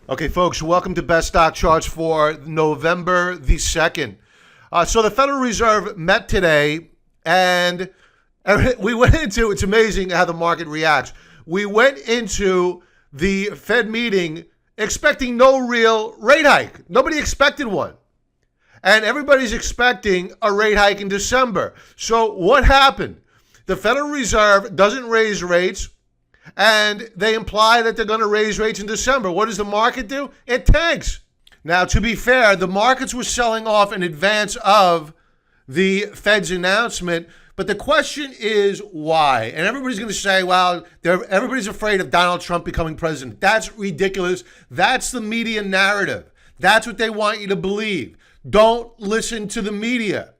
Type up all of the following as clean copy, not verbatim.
Okay, folks, welcome to Best Stock Charts for November the 2nd. So the Federal Reserve met today, and we went into, it's amazing how the market reacts. We went into the Fed meeting expecting no real rate hike. Nobody expected one. And everybody's expecting a rate hike in December. So what happened? The Federal Reserve doesn't raise rates, and they imply that they're going to raise rates in December. What does the market do? It tanks. Now, to be fair, the markets were selling off in advance of the Fed's announcement, but the question is why? And everybody's going to say, well, everybody's afraid of Donald Trump becoming president. That's ridiculous. That's the media narrative. That's what they want you to believe. Don't listen to the media.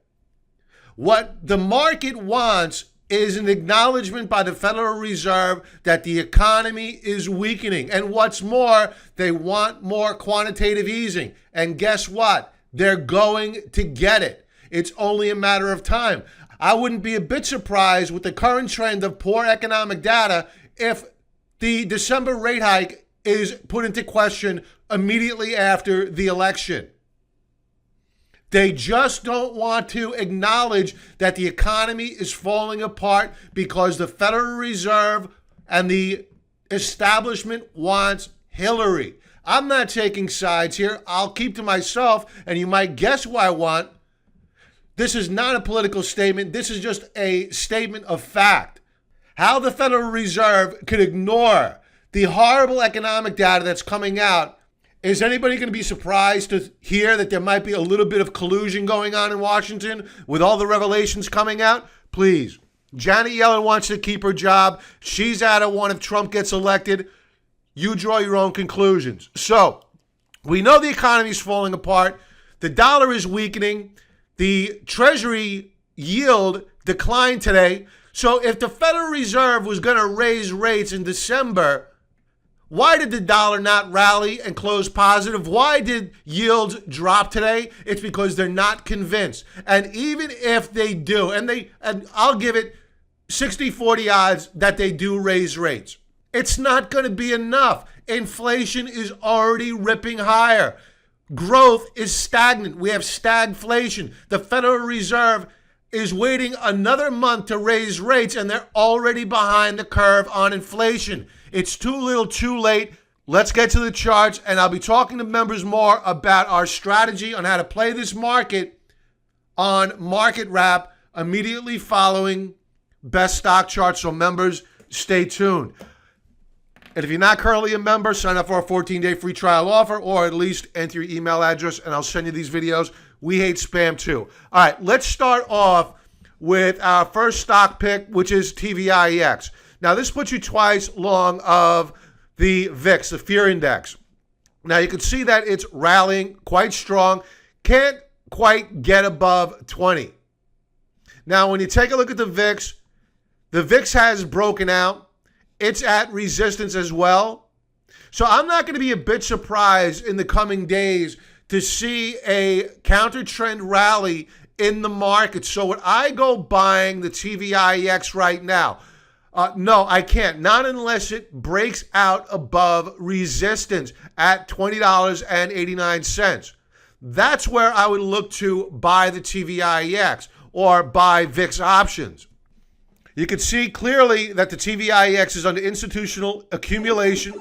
What the market wants is an acknowledgement by the Federal Reserve that the economy is weakening. And what's more, they want more quantitative easing. And guess what? They're going to get it. It's only a matter of time. I wouldn't be a bit surprised with the current trend of poor economic data if the December rate hike is put into question immediately after the election. They just don't want to acknowledge that the economy is falling apart because the Federal Reserve and the establishment wants Hillary. I'm not taking sides here. I'll keep to myself, and you might guess who I want. This is not a political statement. This is just a statement of fact. How the Federal Reserve could ignore the horrible economic data that's coming out. Is anybody going to be surprised to hear that there might be a little bit of collusion going on in Washington with all the revelations coming out? Please. Janet Yellen wants to keep her job. She's out of one if Trump gets elected. You draw your own conclusions. So, we know the economy is falling apart. The dollar is weakening. The Treasury yield declined today. So, if the Federal Reserve was going to raise rates in December, why did the dollar not rally and close positive? Why did yields drop today? It's because they're not convinced. And even if they do, and I'll give it 60-40 odds that they do raise rates, it's not going to be enough. Inflation is already ripping higher. Growth is stagnant. We have stagflation. The Federal Reserve is waiting another month to raise rates, and they're already behind the curve on inflation. It's too little, too late. Let's get to the charts, and I'll be talking to members more about our strategy on how to play this market on Market Wrap immediately following Best Stock Charts. So members, stay tuned. And if you're not currently a member, sign up for our 14-day free trial offer, or at least enter your email address, and I'll send you these videos. We hate spam too. All right, let's start off with our first stock pick, which is TVIEX. Now, this puts you twice long of the VIX, the fear index. Now, you can see that it's rallying quite strong. Can't quite get above 20. Now, when you take a look at the VIX has broken out. It's at resistance as well. So I'm not going to be a bit surprised in the coming days to see a counter-trend rally in the market. So would I go buying the TVIEX right now? No, I can't. Not unless it breaks out above resistance at $20.89. That's where I would look to buy the TVIEX or buy VIX options. You can see clearly that the TVIEX is under institutional accumulation.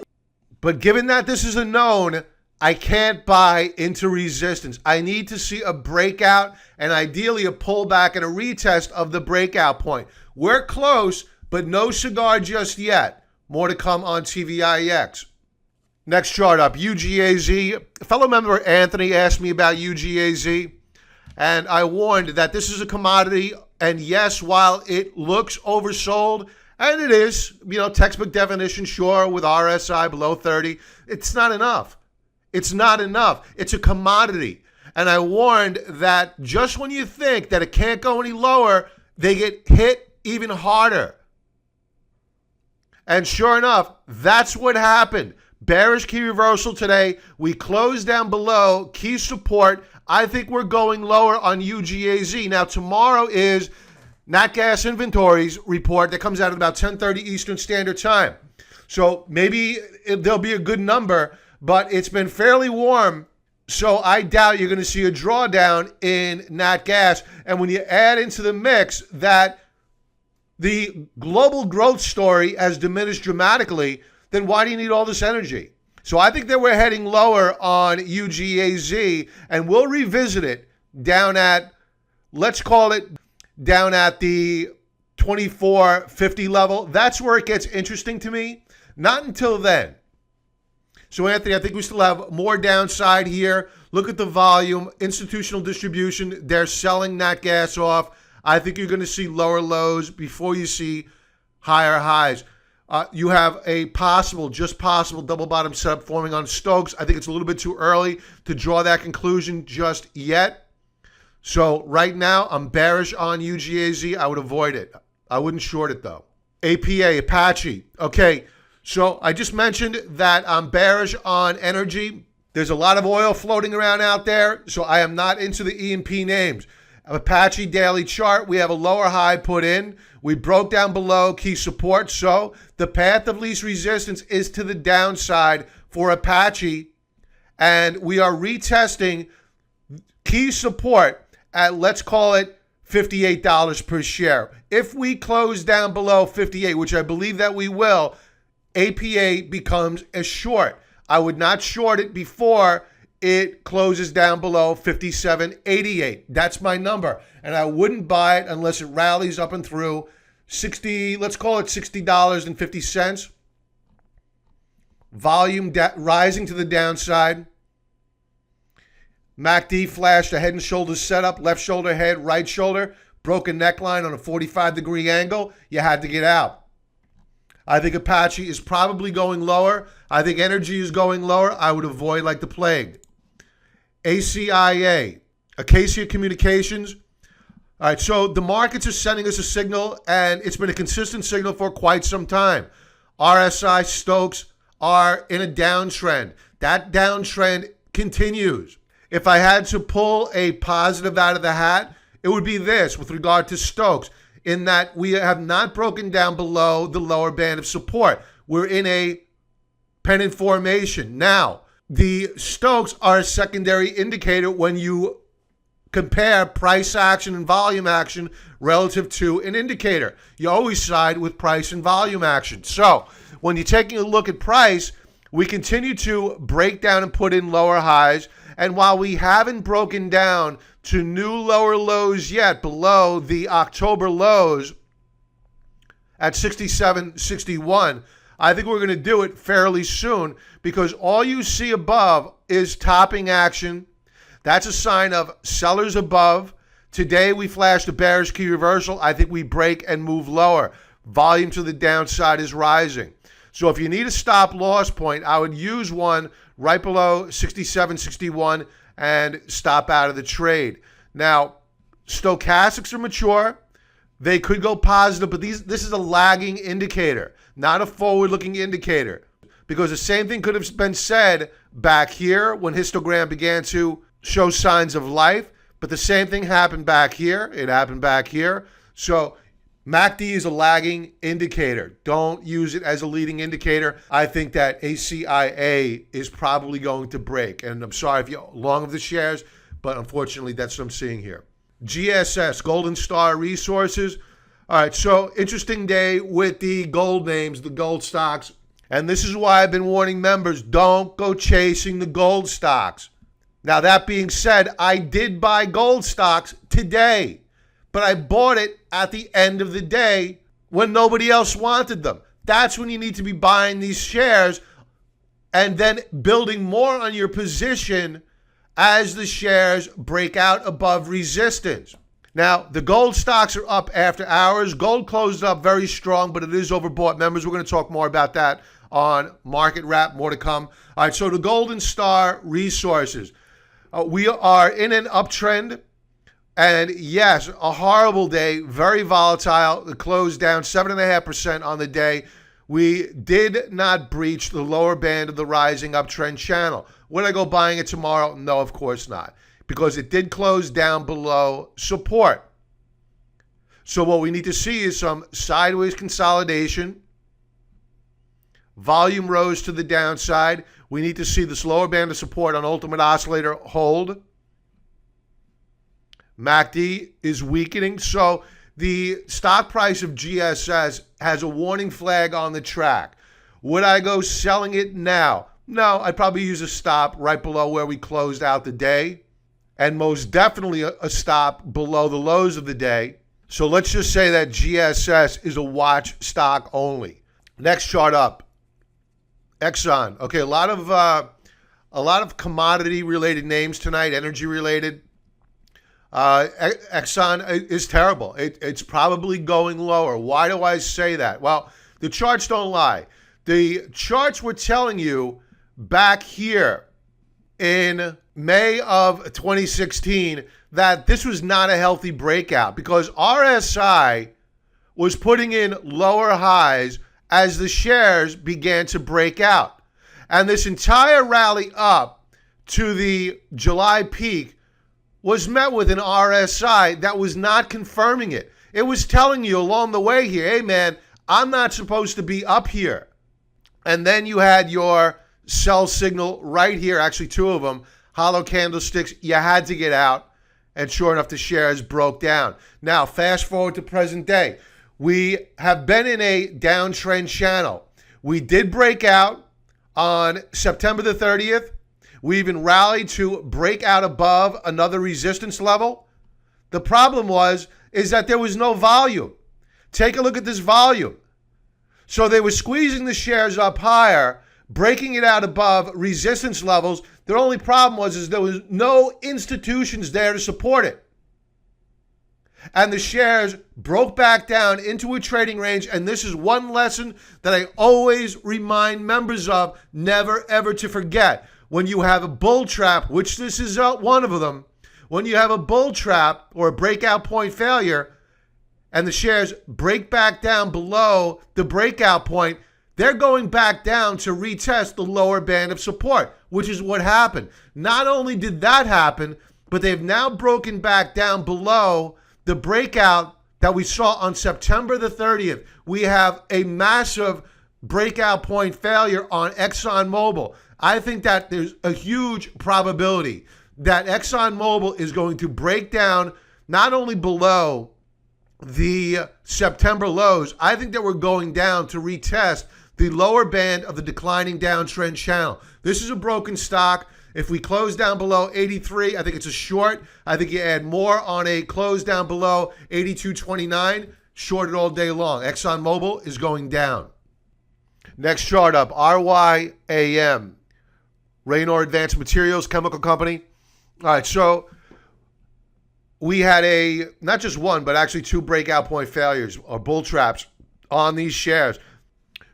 But given that this is a known, I can't buy into resistance. I need to see a breakout and ideally a pullback and a retest of the breakout point. We're close, but no cigar just yet. More to come on TVIEX. Next chart up, UGAZ. Fellow member Anthony asked me about UGAZ, and I warned that this is a commodity, and yes, while it looks oversold, and it is, textbook definition, sure, with RSI below 30, it's not enough. It's not enough. It's a commodity. And I warned that just when you think that it can't go any lower, they get hit even harder. And sure enough, that's what happened. Bearish key reversal today. We closed down below key support. I think we're going lower on UGAZ. Now, tomorrow is Nat Gas Inventories report that comes out at about 10:30 Eastern Standard Time. So maybe there'll be a good number, but it's been fairly warm. So I doubt you're going to see a drawdown in nat gas. And when you add into the mix that the global growth story has diminished dramatically, then why do you need all this energy? So I think that we're heading lower on UGAZ, and we'll revisit it down at, let's call it down at the 24.50 level. That's where it gets interesting to me. Not until then. So, Anthony, I think we still have more downside here. Look at the volume, institutional distribution. They're selling nat gas off. I think you're going to see lower lows before you see higher highs. You have a just possible double bottom setup forming on Stokes. I think it's a little bit too early to draw that conclusion just yet. So right now, I'm bearish on UGAZ. I would avoid it. I wouldn't short it, though. APA, Apache. Okay, so I just mentioned that I'm bearish on energy. There's a lot of oil floating around out there, so I am not into the E&P names. Apache daily chart, we have a lower high put in. We broke down below key support, so the path of least resistance is to the downside for Apache, and we are retesting key support at, let's call it, $58 per share. If we close down below 58, which I believe that we will, APA becomes a short. I would not short it before it closes down below 57.88. That's my number. And I wouldn't buy it unless it rallies up and through 60, let's call it $60.50. Volume rising to the downside. MACD flashed a head and shoulders setup, left shoulder head, right shoulder, broken neckline on a 45-degree angle. You had to get out. I think Apache is probably going lower. I think energy is going lower. I would avoid like the plague. ACIA, Acacia Communications. All right, so the markets are sending us a signal, and it's been a consistent signal for quite some time. RSI, Stokes are in a downtrend. That downtrend continues. If I had to pull a positive out of the hat, it would be this with regard to Stokes, in that we have not broken down below the lower band of support. We're in a pennant formation. Now, the Stokes are a secondary indicator when you compare price action and volume action relative to an indicator. You always side with price and volume action. So when you're taking a look at price, we continue to break down and put in lower highs. And while we haven't broken down to new lower lows yet, below the October lows at 67.61, I think we're going to do it fairly soon, because all you see above is topping action. That's a sign of sellers above. Today we flashed a bearish key reversal. I think we break and move lower. Volume to the downside is rising. So if you need a stop loss point, I would use one right below 67.61 and stop out of the trade. Now, stochastics are mature. They could go positive, but this is a lagging indicator, not a forward-looking indicator, because the same thing could have been said back here when histogram began to show signs of life, but the same thing happened back here. It happened back here. So MACD is a lagging indicator. Don't use it as a leading indicator. I think that ACIA is probably going to break. And I'm sorry if you're long of the shares, but unfortunately that's what I'm seeing here. GSS, Golden Star Resources. All right, so interesting day with the gold names, the gold stocks. And this is why I've been warning members, don't go chasing the gold stocks. Now, that being said, I did buy gold stocks today, but I bought it at the end of the day when nobody else wanted them. That's when you need to be buying these shares and then building more on your position as the shares break out above resistance. Now, the gold stocks are up after hours. Gold closed up very strong, but it is overbought. Members, we're going to talk more about that on Market Wrap, more to come. All right, so the Golden Star Resources. We are in an uptrend, and yes, a horrible day, very volatile. The close down 7.5% on the day. We did not breach the lower band of the rising uptrend channel. Would I go buying it tomorrow? No, of course not, because it did close down below support. So what we need to see is some sideways consolidation. Volume rose to the downside. We need to see this lower band of support on ultimate oscillator hold. MACD is weakening. So the stock price of GSS has a warning flag on the track. Would I go selling it now? No, I'd probably use a stop right below where we closed out the day, and most definitely a stop below the lows of the day. So let's just say that GSS is a watch stock only. Next chart up, Exxon. Okay, a lot of commodity related names tonight, energy related. Exxon is terrible. It's probably going lower. Why do I say that? Well, the charts don't lie. The charts were telling you back here in May of 2016 that this was not a healthy breakout because RSI was putting in lower highs as the shares began to break out. And this entire rally up to the July peak was met with an RSI that was not confirming it. It was telling you along the way here, hey man, I'm not supposed to be up here. And then you had your sell signal right here, actually two of them, hollow candlesticks. You had to get out. And sure enough, the shares broke down. Now, fast forward to present day. We have been in a downtrend channel. We did break out on September the 30th. We even rallied to break out above another resistance level. The problem is that there was no volume. Take a look at this volume. So they were squeezing the shares up higher, breaking it out above resistance levels. Their only problem was there was no institutions there to support it. And the shares broke back down into a trading range. And this is one lesson that I always remind members of, never ever to forget. When you have a bull trap, which this is one of them, when you have a bull trap or a breakout point failure, and the shares break back down below the breakout point, they're going back down to retest the lower band of support, which is what happened. Not only did that happen, but they've now broken back down below the breakout that we saw on September the 30th. We have a massive breakout point failure on ExxonMobil. I think that there's a huge probability that ExxonMobil is going to break down not only below the September lows. I think that we're going down to retest the lower band of the declining downtrend channel. This is a broken stock. If we close down below 83, I think it's a short. I think you add more on a close down below 82.29, short it all day long. ExxonMobil is going down. Next chart up, RYAM, Raynor Advanced Materials Chemical Company. All right, so we had not just one, but actually two breakout point failures or bull traps on these shares.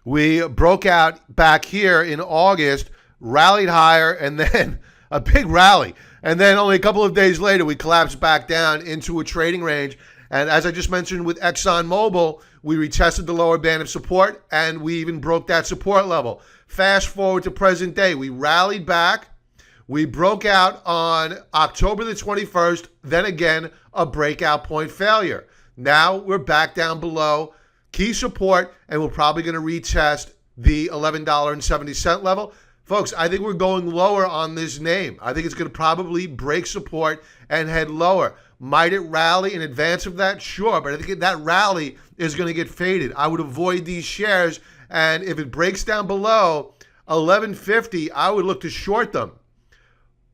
We broke out back here in August, rallied higher, and then a big rally. And then only a couple of days later, we collapsed back down into a trading range. And as I just mentioned with ExxonMobil, we retested the lower band of support, and we even broke that support level. Fast forward to present day. We rallied back. We broke out on October the 21st, then again, a breakout point failure. Now we're back down below key support, and we're probably going to retest the $11.70 level. Folks, I think we're going lower on this name. I think it's going to probably break support and head lower. Might it rally in advance of that? Sure, but I think that rally is going to get faded. I would avoid these shares, and if it breaks down below 1150, I would look to short them.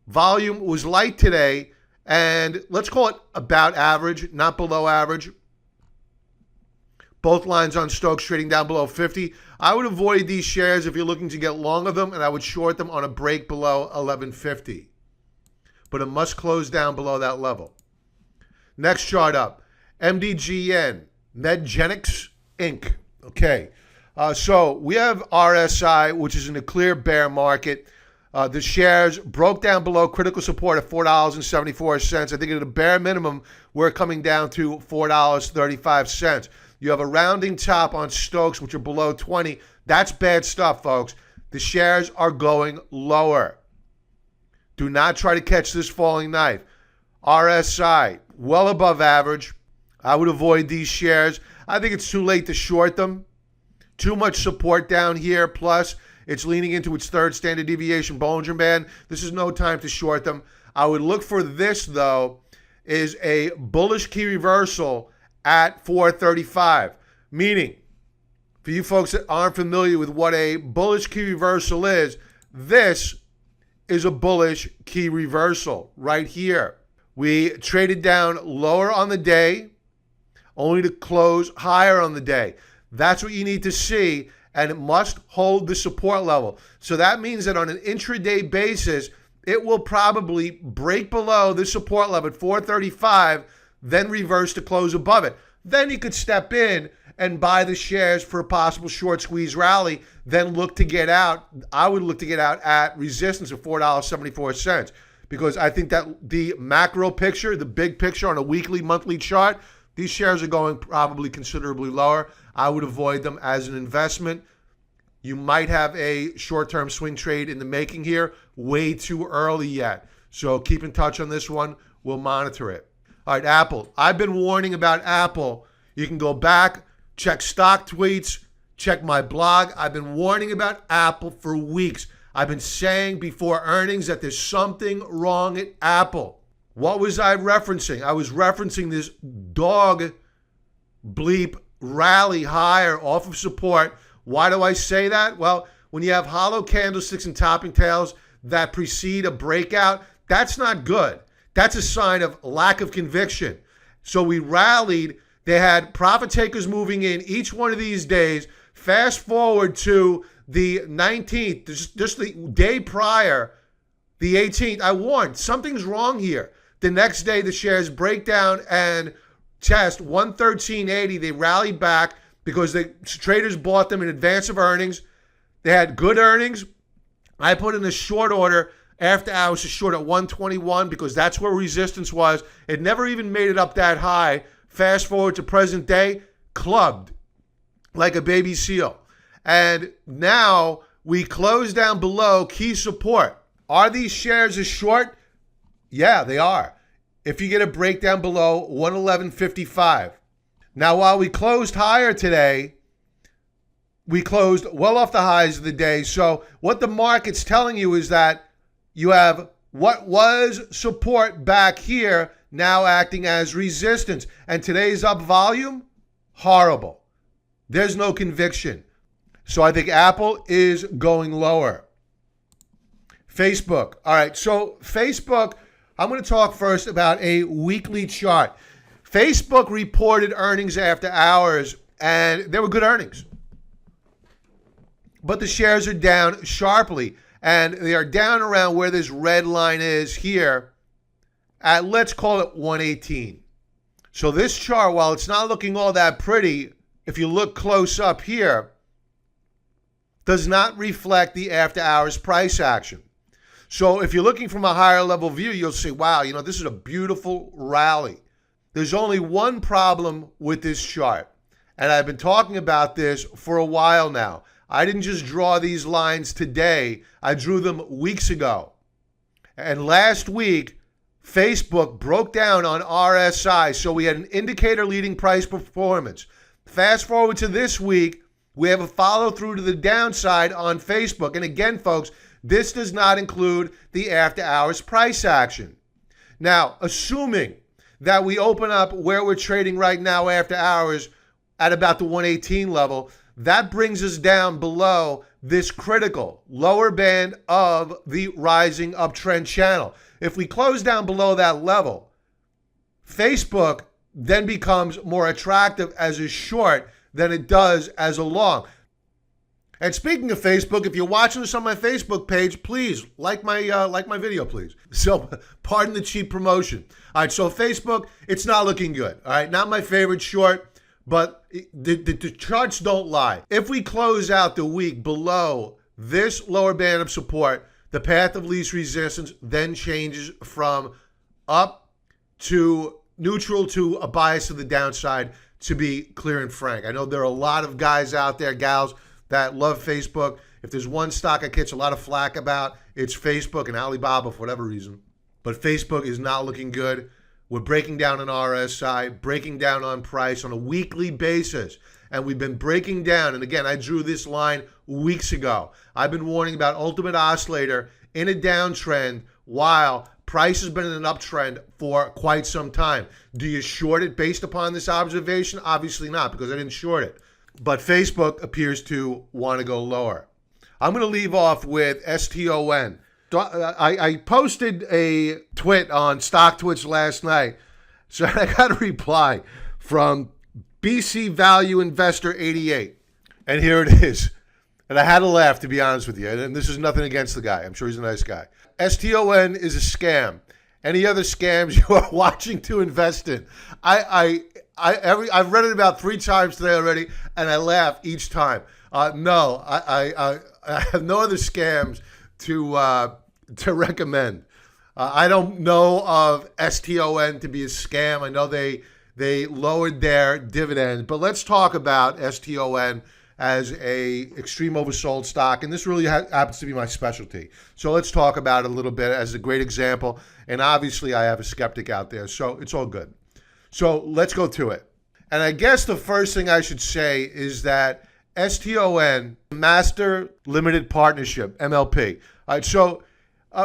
Volume was light today, and let's call it about average, not below average. Both lines on Stokes trading down below 50. I would avoid these shares if you're looking to get long of them, and I would short them on a break below 1150. But it must close down below that level. Next chart up, MDGN, Medgenics Inc. Okay, so we have RSI, which is in a clear bear market. The shares broke down below critical support at $4.74. I think at a bare minimum, we're coming down to $4.35. You have a rounding top on Stokes, which are below 20. That's bad stuff, folks. The shares are going lower. Do not try to catch this falling knife. RSI, well above average. I would avoid these shares. I think it's too late to short them. Too much support down here. Plus, It's leaning into its third standard deviation Bollinger Band. This is no time to short them. I would look for this, though, is a bullish key reversal at 435. Meaning, for you folks that aren't familiar with what a bullish key reversal is, this is a bullish key reversal right here. We traded down lower on the day, only to close higher on the day. That's what you need to see, and it must hold the support level. So that means that on an intraday basis, it will probably break below the support level at 435, then reverse to close above it. Then you could step in and buy the shares for a possible short squeeze rally, then look to get out. I would look to get out at resistance of $4.74, because I think that the macro picture, the big picture on a weekly, monthly chart, these shares are going probably considerably lower. I would avoid them as an investment. You might have a short-term swing trade in the making here. Way too early yet. So keep in touch on this one. We'll monitor it. All right, Apple. I've been warning about Apple. You can go back, check stock tweets, check my blog. I've been warning about Apple for weeks. I've been saying before earnings that there's something wrong at Apple. What was I referencing? I was referencing this dog bleep rally higher off of support. Why do I say that? Well, when you have hollow candlesticks and topping tails that precede a breakout, that's not good. That's a sign of lack of conviction. So we rallied. They had profit takers moving in each one of these days. Fast forward to the 19th, just the day prior, the 18th, I warned, something's wrong here. The next day, the shares break down and test 113.80. They rallied back because the traders bought them in advance of earnings. They had good earnings. I put in a short order after hours to short at 121 because that's where resistance was. It never even made it up that high. Fast forward to present day, clubbed like a baby seal. And now we close down below key support. Are these shares a short? Yeah, they are. If you get a breakdown below 111.55. Now, while we closed higher today, we closed well off the highs of the day. So what the market's telling you is that you have what was support back here now acting as resistance. And today's up volume, horrible. There's no conviction. So I think Apple is going lower. Facebook. All right, so Facebook, I'm going to talk first about a weekly chart. Facebook reported earnings after hours, and they were good earnings. But the shares are down sharply, and they are down around where this red line is here at, let's call it 118. So this chart, while it's not looking all that pretty, if you look close up here, does not reflect the after hours price action. So if you're looking from a higher level view, you'll say, wow, this is a beautiful rally. There's only one problem with this chart, and I've been talking about this for a while now. I didn't just draw these lines today. I drew them weeks ago. And last week, Facebook broke down on RSI, so we had an indicator leading price performance. Fast forward to this week, we have a follow through to the downside on Facebook. And again, folks, this does not include the after hours price action. Now, assuming that we open up where we're trading right now after hours at about the 118 level, that brings us down below this critical lower band of the rising uptrend channel. If we close down below that level, Facebook then becomes more attractive as a short than it does as a long. And speaking of Facebook, if you're watching this on my Facebook page, please like my video, please. So, pardon the cheap promotion. All right, so Facebook, it's not looking good. All right, not my favorite short, but the charts don't lie. If we close out the week below this lower band of support, the path of least resistance then changes from up to neutral to a bias to the downside, to be clear and frank. I know there are a lot of guys out there, gals, that love Facebook. If there's one stock I catch a lot of flack about, it's Facebook and Alibaba for whatever reason. But Facebook is not looking good. We're breaking down on RSI, breaking down on price on a weekly basis. And we've been breaking down. And again, I drew this line weeks ago. I've been warning about Ultimate Oscillator in a downtrend while price has been in an uptrend for quite some time. Do you short it based upon this observation? Obviously not, because I didn't short it. But Facebook appears to want to go lower. I'm going to leave off with STON. I posted a tweet on StockTwits last night, so I got a reply from BC Value Investor 88. And here it is. And I had to laugh, to be honest with you. And this is nothing against the guy. I'm sure he's a nice guy. STON is a scam. Any other scams you are watching to invest in? I've read it about 3 times today already, and I laugh each time. No, I have no other scams to recommend. I don't know of STON to be a scam. I know they lowered their dividend, but let's talk about STON as a extreme oversold stock, and this really happens to be my specialty. So let's talk about it a little bit as a great example, and obviously I have a skeptic out there, so it's all good. So let's go to it. And I guess the first thing I should say is that STON, Master Limited Partnership, MLP. All right, so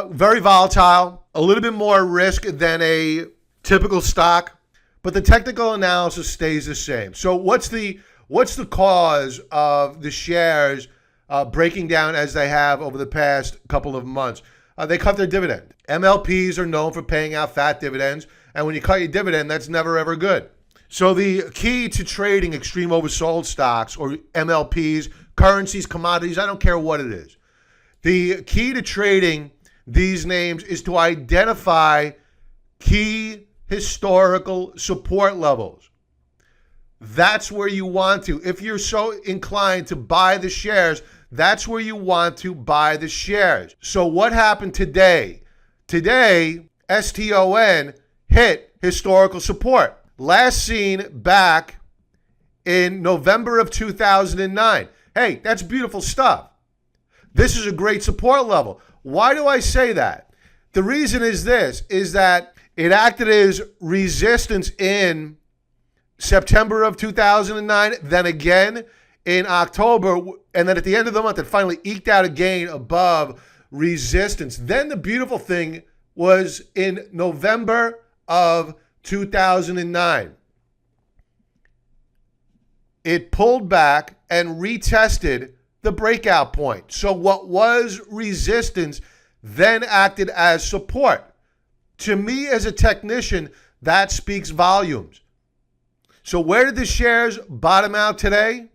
very volatile, a little bit more risk than a typical stock, but the technical analysis stays the same. So what's the cause of the shares breaking down as they have over the past couple of months? They cut their dividend. MLPs are known for paying out fat dividends, and when you cut your dividend, that's never, ever good. So the key to trading extreme oversold stocks or MLPs, currencies, commodities, I don't care what it is. The key to trading these names is to identify key historical support levels. That's where you want to. If you're so inclined to buy the shares, that's where you want to buy the shares. So what happened today? Today, STON hit historical support. Last seen back in November of 2009. Hey, that's beautiful stuff. This is a great support level. Why do I say that? The reason is this, is that it acted as resistance in September of 2009, then again in October, and then at the end of the month, it finally eked out a gain above resistance. Then the beautiful thing was in November of 2009. It pulled back and retested the breakout point. So what was resistance then acted as support. To me as a technician, that speaks volumes. So where did the shares bottom out today?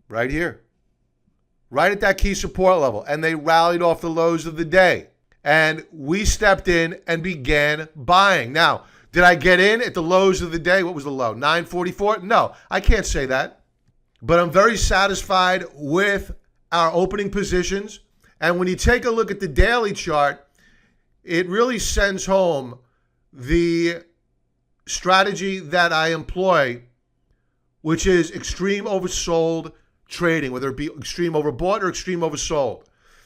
Right here. Right at that key support level. And they rallied off the lows of the day. And we stepped in and began buying. Now, did I get in at the lows of the day? What was the low? 944? No, I can't say that. But I'm very satisfied with our opening positions. And when you take a look at the daily chart, it really sends home the strategy that I employ, which is extreme oversold trading, whether it be extreme overbought or extreme oversold.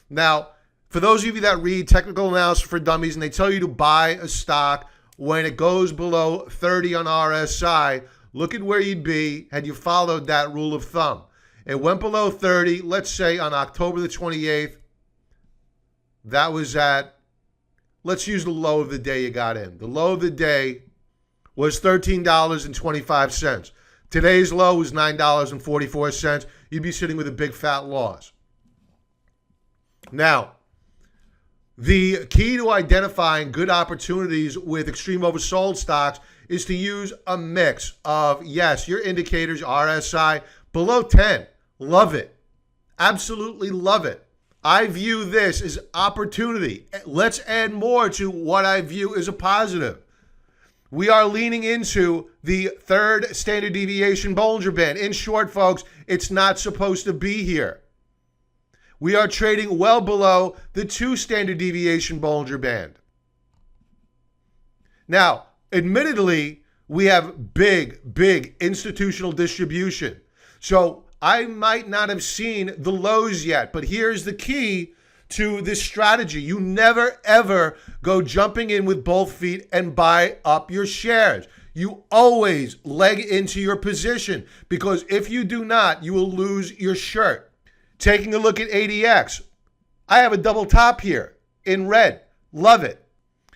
Now, for those of you that read Technical Analysis for Dummies and they tell you to buy a stock when it goes below 30 on RSI, look at where you'd be had you followed that rule of thumb. It went below 30, let's say on October the 28th. That was at, let's use the low of the day you got in. The low of the day was $13.25. Today's low was $9.44. You'd be sitting with a big fat loss. Now, the key to identifying good opportunities with extreme oversold stocks is to use a mix of, yes, your indicators, RSI, below 10. Love it. Absolutely love it. I view this as opportunity. Let's add more to what I view as a positive. We are leaning into the third standard deviation Bollinger Band. In short, folks, it's not supposed to be here. We are trading well below the 2 standard deviation Bollinger Band. Now, admittedly, we have big institutional distribution. So I might not have seen the lows yet, but here's the key to this strategy. You never, ever go jumping in with both feet and buy up your shares. you always leg into your position, because if you do not, you will lose your shirt. Taking a look at ADX, I have a double top here in red. Love it.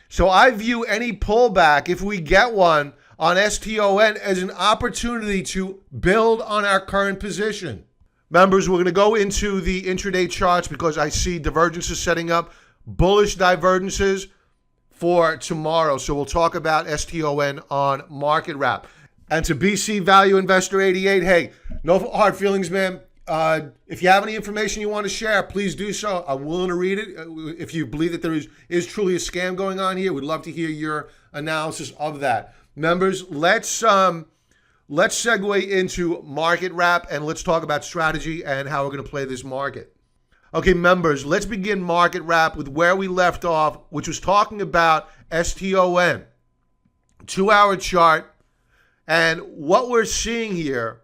So I view any pullback, if we get one on STON, as an opportunity to build on our current position. Members, we're going to go into the intraday charts because I see divergences setting up, bullish divergences for tomorrow. So we'll talk about STON on Market Wrap. And to BC Value Investor 88, hey, no hard feelings, man. If you have any information you want to share, please do so. I'm willing to read it. If you believe that there is truly a scam going on here, we'd love to hear your analysis of that. Members, let's segue into Market Wrap, and let's talk about strategy and how we're going to play this market. Okay, members, let's begin Market Wrap with where we left off, which was talking about STON, 2-hour chart. And what we're seeing here